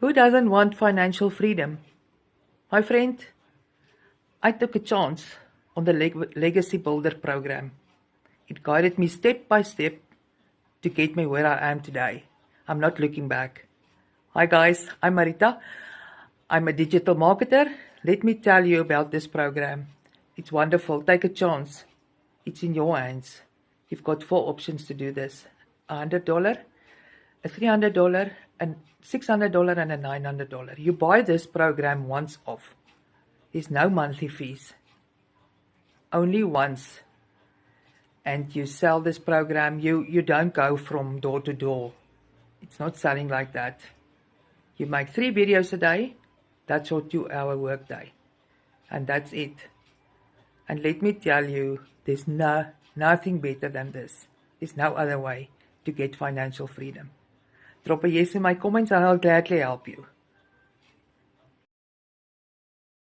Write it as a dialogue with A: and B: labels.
A: Who doesn't want financial freedom? My friend, I took a chance on the Legacy Builder program. It guided me step by step to get me where I am today. I'm not looking back. Hi guys, I'm Marita. I'm a digital marketer. Let me tell you about this program. It's wonderful. Take a chance. It's in your hands. You've got 4 options to do this: $100, a $300, a $600, and a $900. You buy this program once off. There's no monthly fees. Only once. And you sell this program. You don't go from door to door. It's not selling like that. You make 3 videos a day. That's your 2-hour workday. And that's it. And let me tell you, there's nothing better than this. There's no other way to get financial freedom. Drop a yes in my comments and I'll gladly help you.